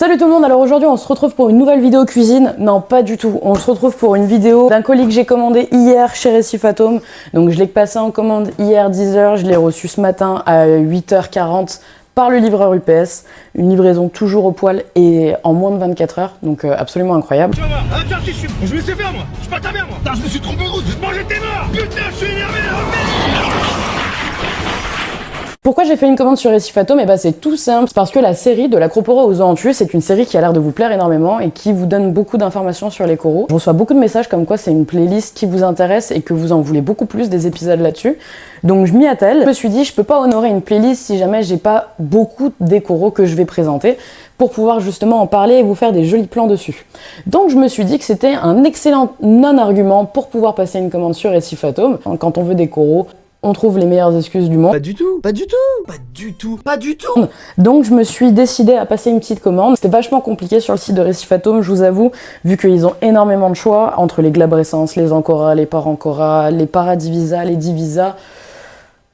Salut tout le monde, alors aujourd'hui on se retrouve pour une nouvelle vidéo cuisine. Non, pas du tout, on se retrouve pour une vidéo d'un colis que j'ai commandé hier chez Récif Atome. Donc je l'ai passé en commande hier 10h, je l'ai reçu ce matin à 8h40 par le livreur UPS. Une livraison toujours au poil et en moins de 24 heures, donc absolument incroyable. Je me sais faire moi, je suis pas ta mère moi. Putain, je me suis trompé de route, je mangeais tes morts. Putain, je suis énervé. Pourquoi j'ai fait une commande sur Récif Atome? C'est tout simple, parce que la série de l'Acropora aux œufs en tuile, c'est une série qui a l'air de vous plaire énormément et qui vous donne beaucoup d'informations sur les coraux. Je reçois beaucoup de messages comme quoi c'est une playlist qui vous intéresse et que vous en voulez beaucoup plus des épisodes là-dessus. Donc je m'y attelle. Je me suis dit, je peux pas honorer une playlist si jamais j'ai pas beaucoup des coraux que je vais présenter pour pouvoir justement en parler et vous faire des jolis plans dessus. Donc je me suis dit que c'était un excellent non-argument pour pouvoir passer une commande sur Récif Atome. Quand on veut des coraux, on trouve les meilleures excuses du monde. Pas du tout, pas du tout, pas du tout, pas du tout. Donc je me suis décidée à passer une petite commande. C'était vachement compliqué sur le site de Récif Atome, je vous avoue, vu qu'ils ont énormément de choix entre les glabrescence, les ancora, les parancora, les paradivisa, les divisa.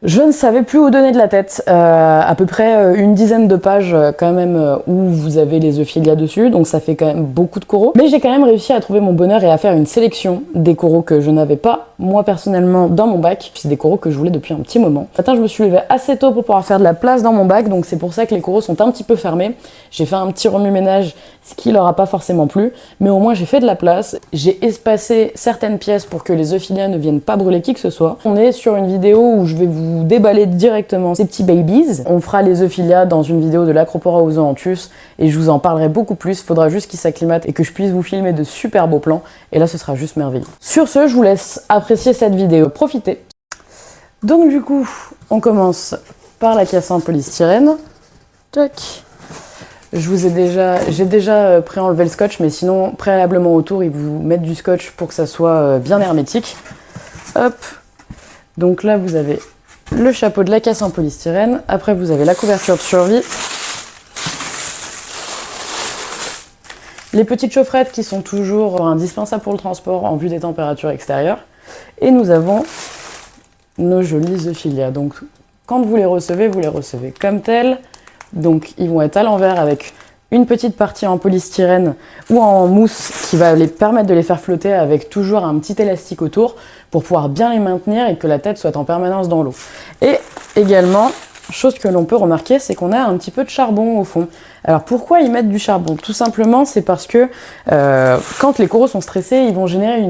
Je ne savais plus où donner de la tête. À peu près une dizaine de pages quand même où vous avez les euphilia dessus, donc ça fait quand même beaucoup de coraux. Mais j'ai quand même réussi à trouver mon bonheur et à faire une sélection des coraux que je n'avais pas, moi personnellement, dans mon bac. C'est des coraux que je voulais depuis un petit moment. Ce matin, je me suis levée assez tôt pour pouvoir faire de la place dans mon bac, donc c'est pour ça que les coraux sont un petit peu fermés. J'ai fait un petit remue-ménage, ce qui leur a pas forcément plu, mais au moins j'ai fait de la place. J'ai espacé certaines pièces pour que les euphilia ne viennent pas brûler qui que ce soit. On est sur une vidéo où je vais vous déballer directement ces petits babies. On fera les euphilia dans une vidéo de l'Acropora aux zoanthus et je vous en parlerai beaucoup plus. Faudra juste qu'ils s'acclimatent et que je puisse vous filmer de super beaux plans et là ce sera juste merveilleux. Sur ce, je vous laisse apprécier cette vidéo. Profitez. Donc du coup, on commence par la caisse en polystyrène. Tac. J'ai déjà pré-enlevé le scotch, mais sinon préalablement autour ils vous mettent du scotch pour que ça soit bien hermétique. Hop. Donc là vous avez le chapeau de la caisse en polystyrène. Après, vous avez la couverture de survie. Les petites chaufferettes qui sont toujours indispensables pour le transport en vue des températures extérieures. Et nous avons nos jolis euphilia. Donc, quand vous les recevez comme tels. Donc, ils vont être à l'envers avec une petite partie en polystyrène ou en mousse qui va les permettre de les faire flotter avec toujours un petit élastique autour pour pouvoir bien les maintenir et que la tête soit en permanence dans l'eau. Et également, chose que l'on peut remarquer, c'est qu'on a un petit peu de charbon au fond. Alors pourquoi ils mettent du charbon? Tout simplement, c'est parce que quand les coraux sont stressés, ils vont générer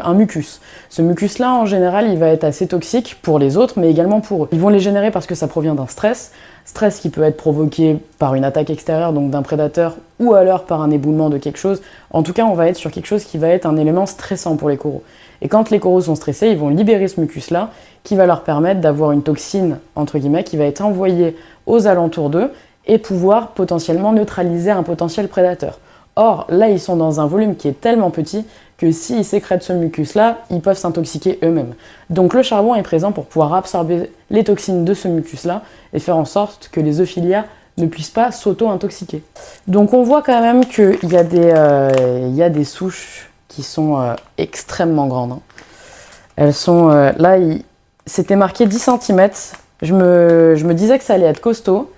un mucus. Ce mucus-là, en général, il va être assez toxique pour les autres, mais également pour eux. Ils vont les générer parce que ça provient d'un stress. Stress qui peut être provoqué par une attaque extérieure, donc d'un prédateur, ou alors par un éboulement de quelque chose. En tout cas, on va être sur quelque chose qui va être un élément stressant pour les coraux. Et quand les coraux sont stressés, ils vont libérer ce mucus-là, qui va leur permettre d'avoir une toxine, entre guillemets, qui va être envoyée aux alentours d'eux, et pouvoir potentiellement neutraliser un potentiel prédateur. Or, là, ils sont dans un volume qui est tellement petit que s'ils sécrètent ce mucus-là, ils peuvent s'intoxiquer eux-mêmes. Donc le charbon est présent pour pouvoir absorber les toxines de ce mucus-là et faire en sorte que les euphilia ne puissent pas s'auto-intoxiquer. Donc on voit quand même qu'il y a des souches qui sont extrêmement grandes. Elles sont... là, c'était marqué 10 cm. Je me disais que ça allait être costaud.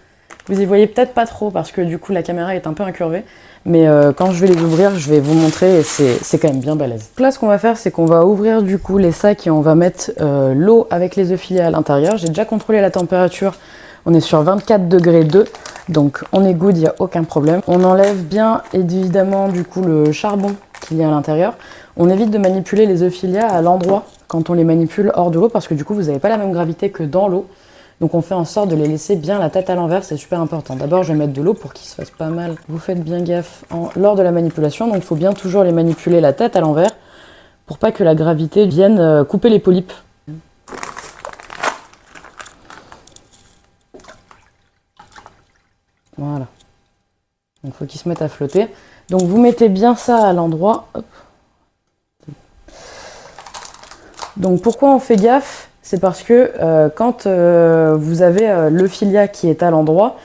Vous y voyez peut-être pas trop parce que du coup la caméra est un peu incurvée. Mais quand je vais les ouvrir, je vais vous montrer et c'est quand même bien balèze. Là, ce qu'on va faire, c'est qu'on va ouvrir du coup les sacs et on va mettre l'eau avec les euphilia à l'intérieur. J'ai déjà contrôlé la température. On est sur 24 degrés 2, donc on est good, il n'y a aucun problème. On enlève bien évidemment du coup le charbon qu'il y a à l'intérieur. On évite de manipuler les euphilia à l'endroit quand on les manipule hors de l'eau parce que du coup vous n'avez pas la même gravité que dans l'eau. Donc on fait en sorte de les laisser bien la tête à l'envers, c'est super important. D'abord je vais mettre de l'eau pour qu'ils se fassent pas mal. Vous faites bien gaffe lors de la manipulation, donc il faut bien toujours les manipuler la tête à l'envers pour pas que la gravité vienne couper les polypes. Voilà. Donc il faut qu'ils se mettent à flotter. Donc vous mettez bien ça à l'endroit. Donc pourquoi on fait gaffe? C'est parce que quand vous avez l'euphilia qui est à l'endroit,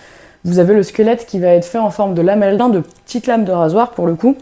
vous avez le squelette qui va être fait en forme de lamelle, de petites lames de rasoir pour le coup,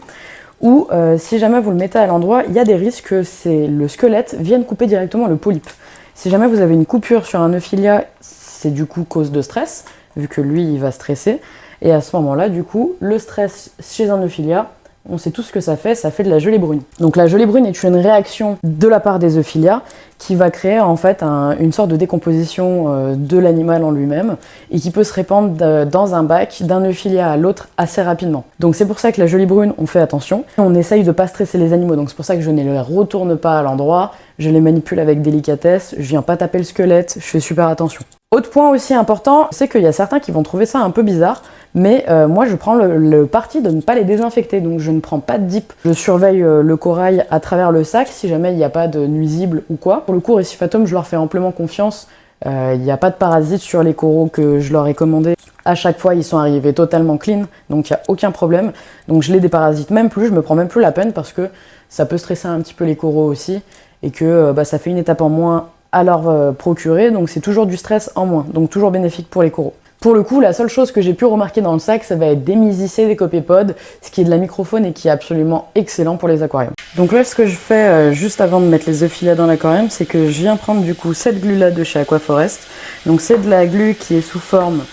ou si jamais vous le mettez à l'endroit, il y a des risques que le squelette vienne couper directement le polype. Si jamais vous avez une coupure sur un euphilia, c'est du coup cause de stress, vu que lui il va stresser. Et à ce moment-là, du coup, le stress chez un euphilia, on sait tous ce que ça fait de la gelée brune. Donc la gelée brune est une réaction de la part des euphilia qui va créer en fait une sorte de décomposition de l'animal en lui-même et qui peut se répandre dans un bac d'un euphilia à l'autre assez rapidement. Donc c'est pour ça que la gelée brune, on fait attention. On essaye de pas stresser les animaux, donc c'est pour ça que je ne les retourne pas à l'endroit, je les manipule avec délicatesse, je viens pas taper le squelette, je fais super attention. Autre point aussi important, c'est qu'il y a certains qui vont trouver ça un peu bizarre, mais moi je prends le parti de ne pas les désinfecter, donc je ne prends pas de dip. Je surveille le corail à travers le sac si jamais il n'y a pas de nuisibles ou quoi. Pour le coup, Récifatum, je leur fais amplement confiance, il n'y a pas de parasites sur les coraux que je leur ai commandés. À chaque fois, ils sont arrivés totalement clean, donc il n'y a aucun problème. Donc je les déparasite même plus, je me prends même plus la peine parce que ça peut stresser un petit peu les coraux aussi, et que ça fait une étape en moins à leur procurer, donc c'est toujours du stress en moins, donc toujours bénéfique pour les coraux. Pour le coup, la seule chose que j'ai pu remarquer dans le sac, ça va être des Mysicées, des copépodes, ce qui est de la microfaune et qui est absolument excellent pour les aquariums. Donc là, ce que je fais juste avant de mettre les euphilia dans l'aquarium, c'est que je viens prendre du coup cette glue-là de chez Aquaforest. Donc c'est de la glu qui est sous forme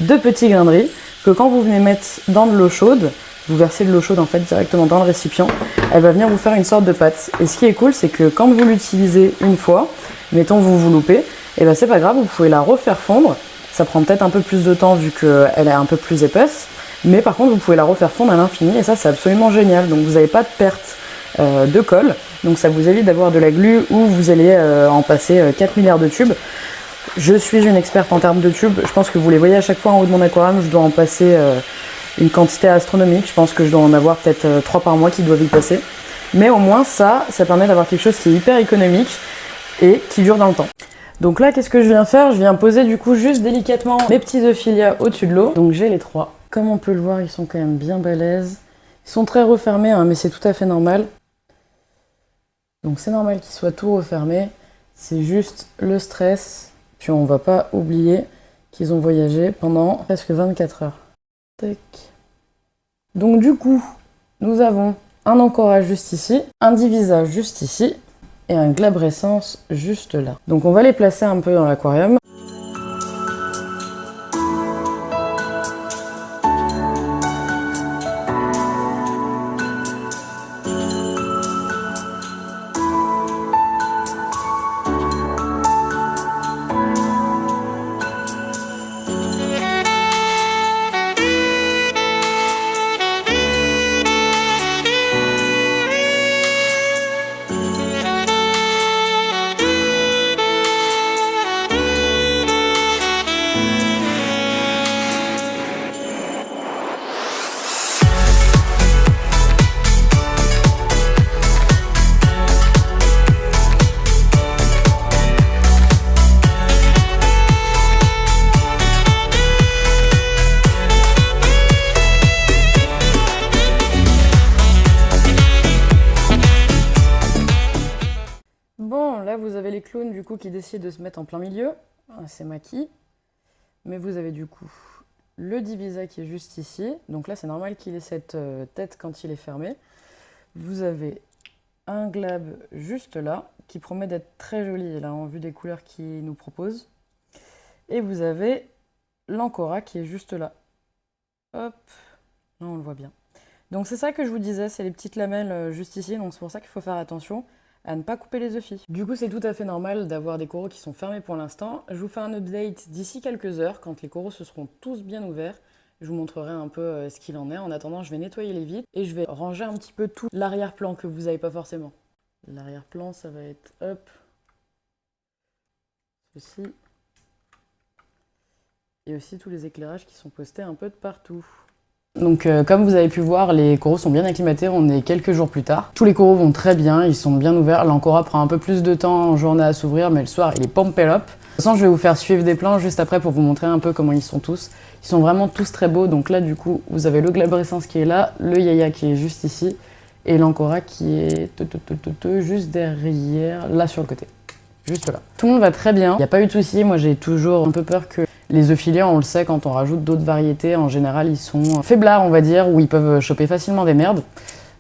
de petits grains de riz, que quand vous venez mettre dans de l'eau chaude, vous versez de l'eau chaude en fait directement dans le récipient, elle va venir vous faire une sorte de pâte. Et ce qui est cool, c'est que quand vous l'utilisez une fois, mettons vous loupez, et c'est pas grave, vous pouvez la refaire fondre. Ça prend peut-être un peu plus de temps vu qu'elle est un peu plus épaisse, mais par contre vous pouvez la refaire fondre à l'infini et ça c'est absolument génial. Donc vous n'avez pas de perte de colle, donc ça vous évite d'avoir de la glu où vous allez en passer 4 milliards de tubes. Je suis une experte en termes de tubes, je pense que vous les voyez à chaque fois en haut de mon aquarium, je dois en passer une quantité astronomique, je pense que je dois en avoir peut-être 3 par mois qui doivent y passer. Mais au moins ça permet d'avoir quelque chose qui est hyper économique et qui dure dans le temps. Donc là, qu'est-ce que je viens faire? Je viens poser du coup juste délicatement mes petits euphilia au-dessus de l'eau. Donc j'ai les 3. Comme on peut le voir, ils sont quand même bien balèzes. Ils sont très refermés, hein, mais c'est tout à fait normal. Donc c'est normal qu'ils soient tout refermés. C'est juste le stress. Puis on va pas oublier qu'ils ont voyagé pendant presque 24 heures. Tac. Donc du coup, nous avons un ancora juste ici, un divisa juste ici, et un glabrescence juste là. Donc on va les placer un peu dans l'aquarium. Vous avez les clowns du coup qui décident de se mettre en plein milieu, c'est Maki. Mais vous avez du coup le divisa qui est juste ici, donc là c'est normal qu'il ait cette tête quand il est fermé. Vous avez un glab juste là, qui promet d'être très joli là en vue des couleurs qu'il nous propose. Et vous avez l'ancora qui est juste là. Hop, là on le voit bien. Donc c'est ça que je vous disais, c'est les petites lamelles juste ici, donc c'est pour ça qu'il faut faire attention à ne pas couper les euphies. Du coup, c'est tout à fait normal d'avoir des coraux qui sont fermés pour l'instant. Je vous fais un update d'ici quelques heures, quand les coraux se seront tous bien ouverts. Je vous montrerai un peu ce qu'il en est. En attendant, je vais nettoyer les vitres et je vais ranger un petit peu tout l'arrière-plan que vous n'avez pas forcément. L'arrière-plan, ça va être, hop, ceci. Et aussi tous les éclairages qui sont postés un peu de partout. Donc comme vous avez pu voir, les coraux sont bien acclimatés, on est quelques jours plus tard. Tous les coraux vont très bien, ils sont bien ouverts. L'Ancora prend un peu plus de temps en journée à s'ouvrir, mais le soir il est pumped up. De toute façon, je vais vous faire suivre des plans juste après pour vous montrer un peu comment ils sont tous. Ils sont vraiment tous très beaux, donc là du coup, vous avez le glabrescence qui est là, le yaya qui est juste ici, et l'Ancora qui est juste derrière, là sur le côté. Juste là. Tout le monde va très bien, il n'y a pas eu de soucis. Moi j'ai toujours un peu peur que les euphilia, on le sait, quand on rajoute d'autres variétés, en général ils sont faiblards on va dire, ou ils peuvent choper facilement des merdes.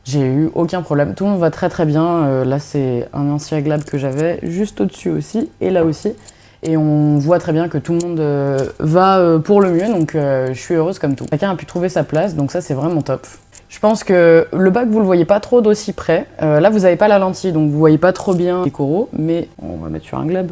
J'ai eu aucun problème, tout le monde va très très bien. Là c'est un ancien glab que j'avais juste au-dessus aussi, et là aussi. et on voit très bien que tout le monde va pour le mieux, donc je suis heureuse comme tout. Chacun a pu trouver sa place, donc ça c'est vraiment top. Je pense que le bac, vous le voyez pas trop d'aussi près. Là, vous avez pas la lentille, donc vous voyez pas trop bien les coraux, mais on va mettre sur un globe.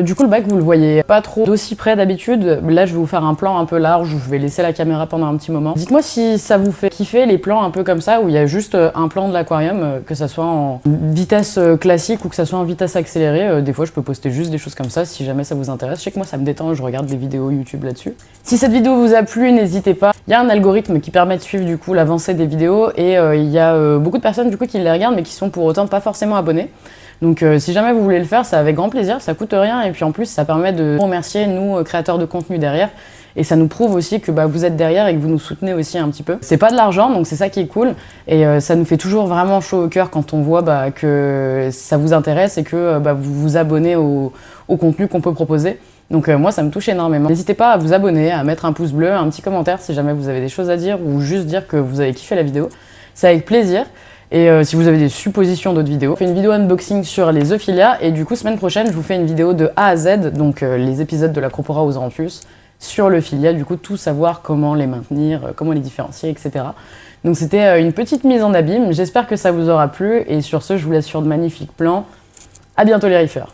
Du coup, le bac, vous le voyez pas trop d'aussi près d'habitude. Là, je vais vous faire un plan un peu large, je vais laisser la caméra pendant un petit moment. Dites-moi si ça vous fait kiffer les plans un peu comme ça, où il y a juste un plan de l'aquarium, que ça soit en vitesse classique ou que ça soit en vitesse accélérée. Des fois, je peux poster juste des choses comme ça, si jamais ça vous intéresse. Je sais que moi, ça me détend, je regarde des vidéos YouTube là-dessus. Si cette vidéo vous a plu, n'hésitez pas. Il y a un algorithme qui permet de suivre du coup l'avancée des vidéos, et il y a beaucoup de personnes du coup qui les regardent, mais qui sont pour autant pas forcément abonnées. Donc si jamais vous voulez le faire, c'est avec grand plaisir, ça coûte rien, et puis en plus ça permet de remercier nous, créateurs de contenu derrière, et ça nous prouve aussi que vous êtes derrière et que vous nous soutenez aussi un petit peu. C'est pas de l'argent, donc c'est ça qui est cool, et ça nous fait toujours vraiment chaud au cœur quand on voit que ça vous intéresse et que vous vous abonnez au contenu qu'on peut proposer. Donc moi ça me touche énormément. N'hésitez pas à vous abonner, à mettre un pouce bleu, un petit commentaire si jamais vous avez des choses à dire, ou juste dire que vous avez kiffé la vidéo. C'est avec plaisir. Et si vous avez des suppositions d'autres vidéos, je fais une vidéo unboxing sur les Euphilia, et du coup semaine prochaine je vous fais une vidéo de A à Z, donc les épisodes de l'Acropora aux Aranthus, sur l'Euphilia, du coup tout savoir comment les maintenir, comment les différencier, etc. Donc c'était une petite mise en abîme, j'espère que ça vous aura plu, et sur ce je vous laisse sur de magnifiques plans. À bientôt les riffeurs.